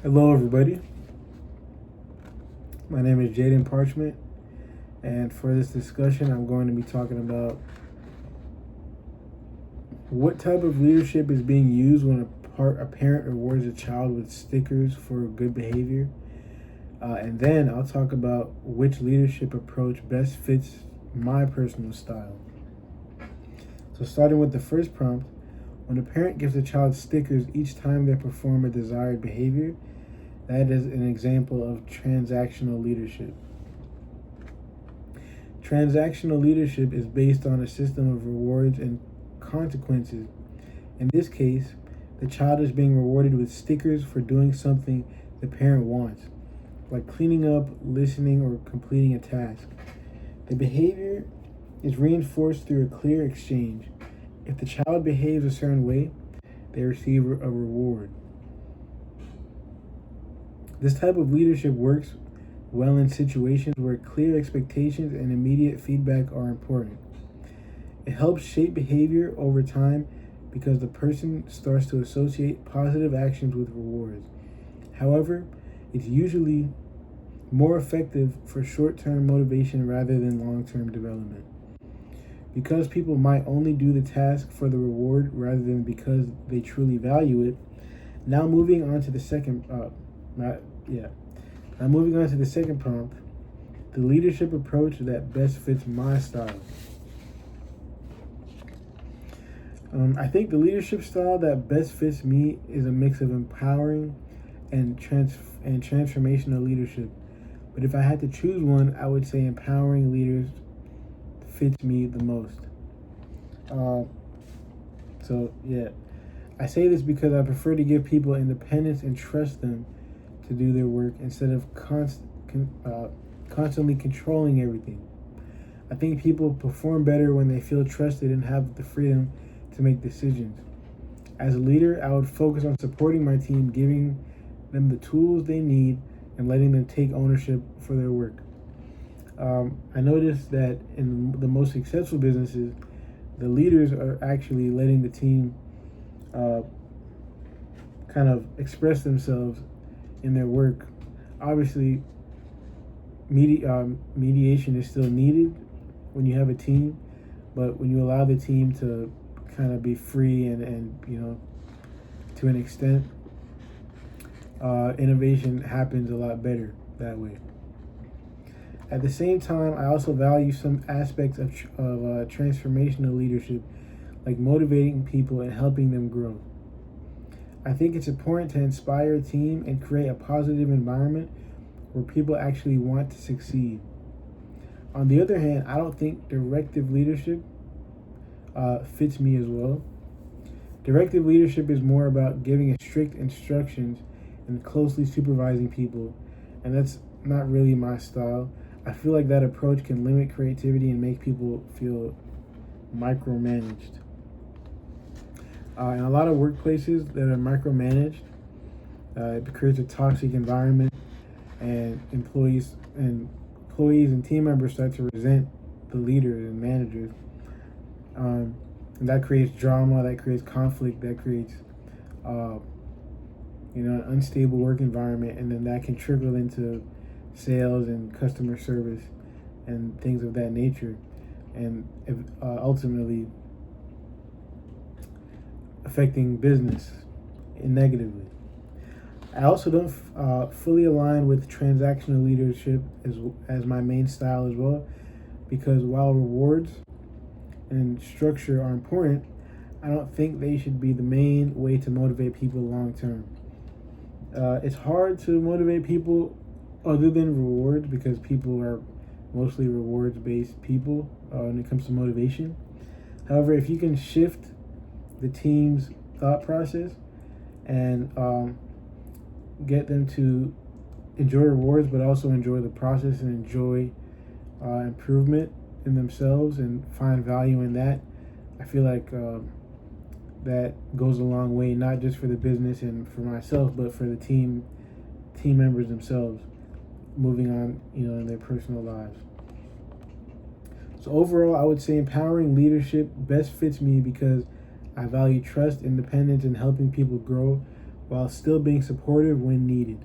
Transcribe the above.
Hello, everybody. My name is Jaden Parchment, and for this discussion, I'm going to be talking about what type of leadership is being used when a parent rewards a child with stickers for good behavior. And then I'll talk about which leadership approach best fits my personal style. So, starting with the first prompt, when a parent gives a child stickers each time they perform a desired behavior, that is an example of transactional leadership. Transactional leadership is based on a system of rewards and consequences. In this case, the child is being rewarded with stickers for doing something the parent wants, like cleaning up, listening, or completing a task. The behavior is reinforced through a clear exchange. If the child behaves a certain way, they receive a reward. This type of leadership works well in situations where clear expectations and immediate feedback are important. It helps shape behavior over time because the person starts to associate positive actions with rewards. However, it's usually more effective for short term motivation rather than long term development. Because people might only do the task for the reward rather than because they truly value it. Now moving on to the second, not yeah. Now moving on to the second prompt, the leadership approach that best fits my style. I think the leadership style that best fits me is a mix of empowering and transformational leadership. But if I had to choose one, I would say empowering leaders fits me the most. Uh, so yeah, I say this because I prefer to give people independence and trust them to do their work instead of constantly controlling everything. I think people perform better when they feel trusted and have the freedom to make decisions. As a leader, I would focus on supporting my team, giving them the tools they need, and letting them take ownership for their work. I noticed that in the most successful businesses, the leaders are actually letting the team uh, kind of express themselves in their work. Obviously, mediation is still needed when you have a team, but when you allow the team to kind of be free and to an extent, innovation happens a lot better that way. At the same time, I also value some aspects of transformational leadership, like motivating people and helping them grow. I think it's important to inspire a team and create a positive environment where people actually want to succeed. On the other hand, I don't think directive leadership fits me as well. Directive leadership is more about giving strict instructions and closely supervising people, and that's not really my style. I feel like that approach can limit creativity and make people feel micromanaged. In a lot of workplaces that are micromanaged, it creates a toxic environment, and employees and team members start to resent the leaders and managers. And that creates drama, that creates conflict, that creates uh, an unstable work environment, and then that can trickle into sales and customer service and things of that nature, and ultimately affecting business negatively. I also don't fully align with transactional leadership as my main style as well, because while rewards and structure are important, I don't think they should be the main way to motivate people long term. It's hard to motivate people other than rewards because people are mostly rewards based people when it comes to motivation. However, if you can shift the team's thought process and get them to enjoy rewards but also enjoy the process and enjoy improvement in themselves and find value in that, I feel like that goes a long way, not just for the business and for myself, but for the team members themselves moving on, in their personal lives. So overall, I would say empowering leadership best fits me because I value trust, independence, and helping people grow while still being supportive when needed.